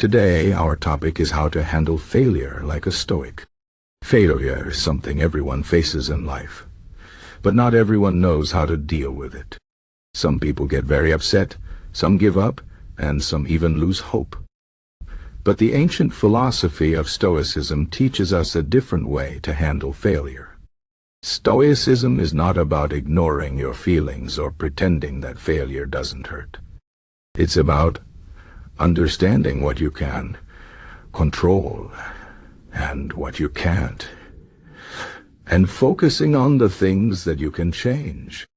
Today, our topic is how to handle failure like a Stoic. Failure is something everyone faces in life, but not everyone knows how to deal with it. Some people get very upset, some give up, and some even lose hope. But the ancient philosophy of Stoicism teaches us a different way to handle failure. Stoicism is not about ignoring your feelings or pretending that failure doesn't hurt. It's about understanding what you can control and what you can't, and focusing on the things that you can change.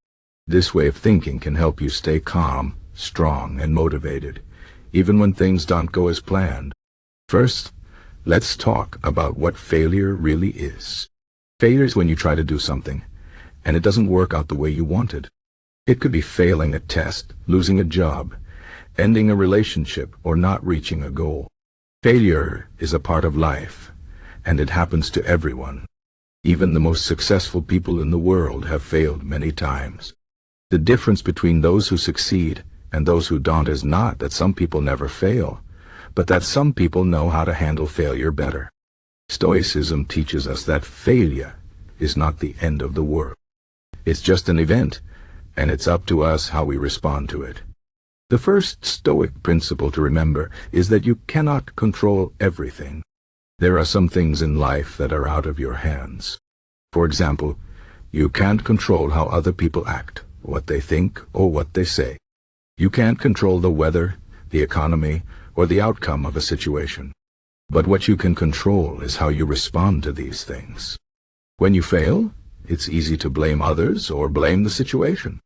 This way of thinking can help you stay calm, strong, and motivated, even when things don't go as planned. First, let's talk about what failure really is. Failure is when you try to do something, and it doesn't work out the way you wanted. It could be failing a test, losing a job, ending a relationship, or not reaching a goal. Failure is a part of life, and it happens to everyone. Even the most successful people in the world have failed many times. The difference between those who succeed and those who don't is not that some people never fail, but that some people know how to handle failure better. Stoicism teaches us that failure is not the end of the world. It's just an event, and it's up to us how we respond to it. The first Stoic principle to remember is that you cannot control everything. There are some things in life that are out of your hands. For example, you can't control how other people act, what they think, or what they say. You can't control the weather, the economy, or the outcome of a situation. But what you can control is how you respond to these things. When you fail, it's easy to blame others or blame the situation.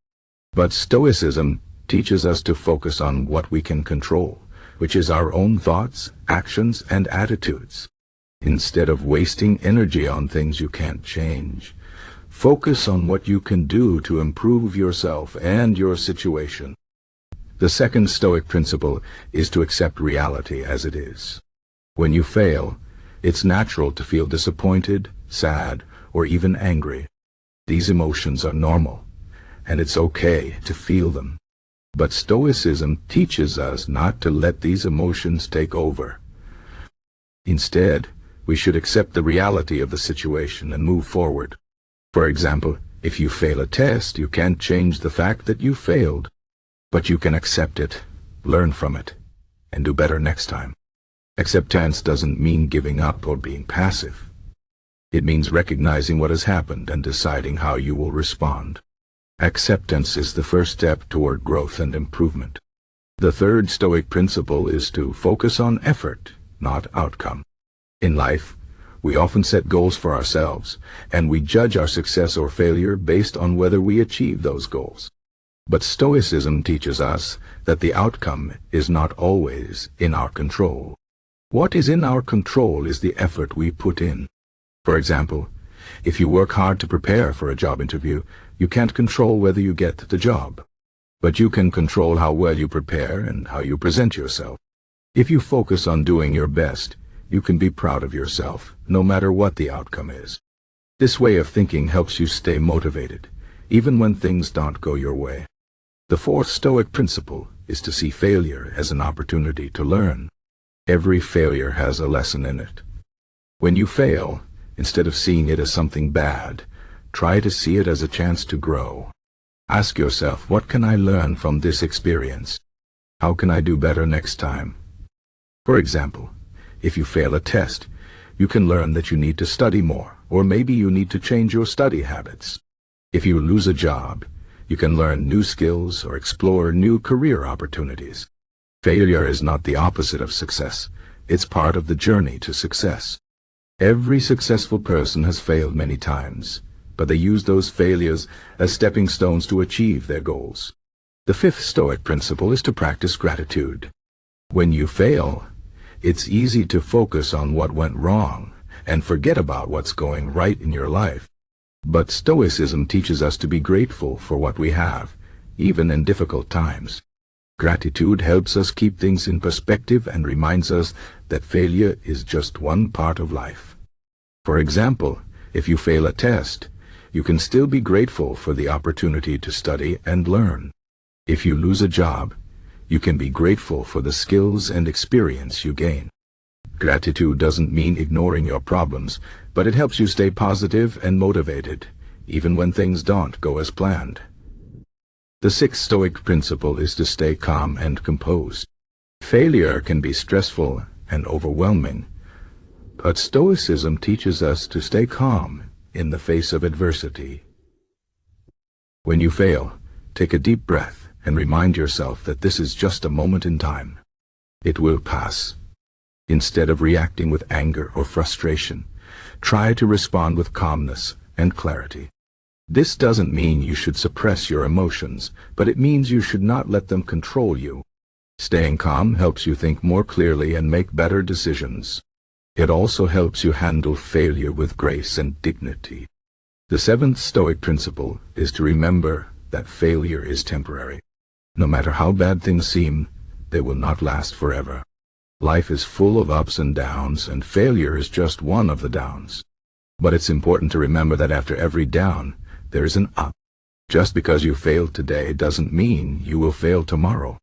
But Stoicism teaches us to focus on what we can control, which is our own thoughts, actions, and attitudes. Instead of wasting energy on things you can't change, focus on what you can do to improve yourself and your situation. The second Stoic principle is to accept reality as it is. When you fail, it's natural to feel disappointed, sad, or even angry. These emotions are normal, and it's okay to feel them. But Stoicism teaches us not to let these emotions take over. Instead, we should accept the reality of the situation and move forward. For example, if you fail a test, you can't change the fact that you failed, but you can accept it, learn from it, and do better next time. Acceptance doesn't mean giving up or being passive. It means recognizing what has happened and deciding how you will respond. Acceptance is the first step toward growth and improvement. The third Stoic principle is to focus on effort, not outcome. In life, we often set goals for ourselves, and we judge our success or failure based on whether we achieve those goals. But Stoicism teaches us that the outcome is not always in our control. What is in our control is the effort we put in. For example, if you work hard to prepare for a job interview, you can't control whether you get the job. But you can control how well you prepare and how you present yourself. If you focus on doing your best, you can be proud of yourself, no matter what the outcome is. This way of thinking helps you stay motivated, even when things don't go your way. The fourth Stoic principle is to see failure as an opportunity to learn. Every failure has a lesson in it. When you fail, instead of seeing it as something bad, try to see it as a chance to grow. Ask yourself, what can I learn from this experience? How can I do better next time? For example, if you fail a test, you can learn that you need to study more, or maybe you need to change your study habits. If you lose a job, you can learn new skills or explore new career opportunities. Failure is not the opposite of success. It's part of the journey to success. Every successful person has failed many times, but they use those failures as stepping stones to achieve their goals. The fifth Stoic principle is to practice gratitude. When you fail, it's easy to focus on what went wrong and forget about what's going right in your life. But Stoicism teaches us to be grateful for what we have, even in difficult times. Gratitude helps us keep things in perspective and reminds us that failure is just one part of life. For example, if you fail a test, you can still be grateful for the opportunity to study and learn. If you lose a job, You can be grateful for the skills and experience you gain. Gratitude doesn't mean ignoring your problems, but it helps you stay positive and motivated, even when things don't go as planned. The sixth Stoic principle is to stay calm and composed. Failure can be stressful and overwhelming, but Stoicism teaches us to stay calm in the face of adversity. When you fail, take a deep breath and remind yourself that this is just a moment in time. It will pass. Instead of reacting with anger or frustration, try to respond with calmness and clarity. This doesn't mean you should suppress your emotions, but it means you should not let them control you. Staying calm helps you think more clearly and make better decisions. It also helps you handle failure with grace and dignity. The seventh Stoic principle is to remember that failure is temporary. No matter how bad things seem, they will not last forever. Life is full of ups and downs, and failure is just one of the downs. But it's important to remember that after every down, there is an up. Just because you failed today doesn't mean you will fail tomorrow.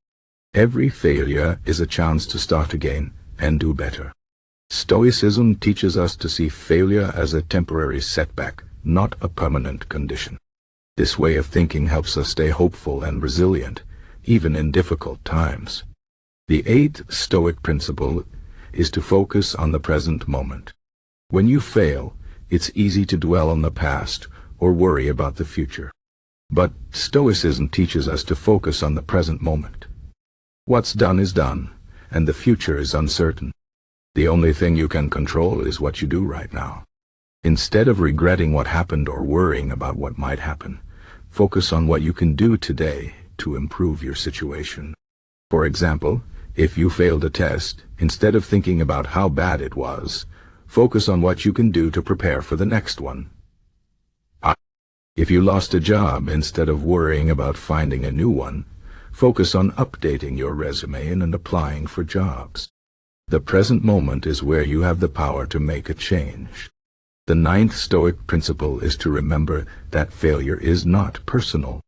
Every failure is a chance to start again and do better. Stoicism teaches us to see failure as a temporary setback, not a permanent condition. This way of thinking helps us stay hopeful and resilient, even in difficult times. The eighth Stoic principle is to focus on the present moment. When you fail, it's easy to dwell on the past or worry about the future. But Stoicism teaches us to focus on the present moment. What's done is done, and the future is uncertain. The only thing you can control is what you do right now. Instead of regretting what happened or worrying about what might happen, focus on what you can do today to improve your situation. For example, if you failed a test, instead of thinking about how bad it was, focus on what you can do to prepare for the next one. If you lost a job, instead of worrying about finding a new one, focus on updating your resume and applying for jobs. The present moment is where you have the power to make a change. The ninth Stoic principle is to remember that failure is not personal.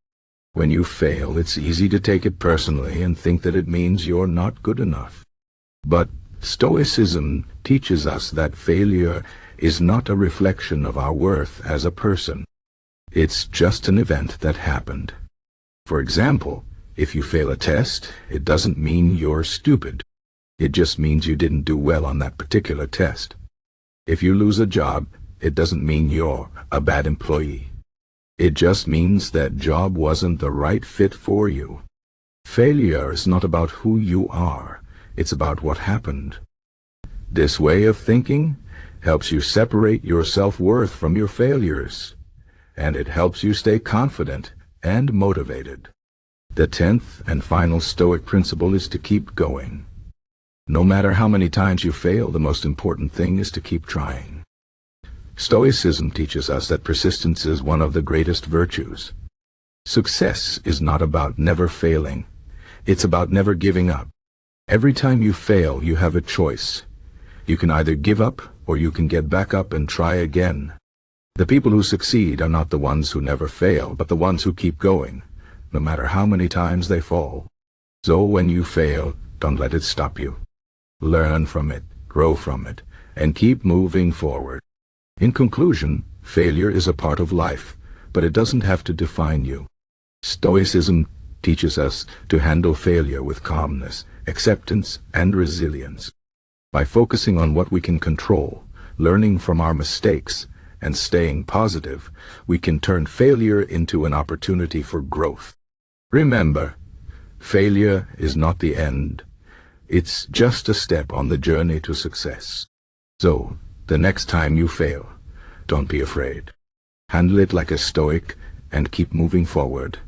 When you fail, it's easy to take it personally and think that it means you're not good enough. But Stoicism teaches us that failure is not a reflection of our worth as a person. It's just an event that happened. For example, if you fail a test, it doesn't mean you're stupid. It just means you didn't do well on that particular test. If you lose a job, it doesn't mean you're a bad employee. It just means that job wasn't the right fit for you. Failure is not about who you are, it's about what happened. This way of thinking helps you separate your self-worth from your failures, and it helps you stay confident and motivated. The 10th and final Stoic principle is to keep going. No matter how many times you fail, the most important thing is to keep trying. Stoicism teaches us that persistence is one of the greatest virtues. Success is not about never failing. It's about never giving up. Every time you fail, you have a choice. You can either give up or you can get back up and try again. The people who succeed are not the ones who never fail, but the ones who keep going, no matter how many times they fall. So when you fail, don't let it stop you. Learn from it, grow from it, and keep moving forward. In conclusion, failure is a part of life, but it doesn't have to define you. Stoicism teaches us to handle failure with calmness, acceptance, and resilience. By focusing on what we can control, learning from our mistakes, and staying positive, we can turn failure into an opportunity for growth. Remember, failure is not the end. It's just a step on the journey to success. So, the next time you fail, don't be afraid. Handle it like a Stoic and keep moving forward.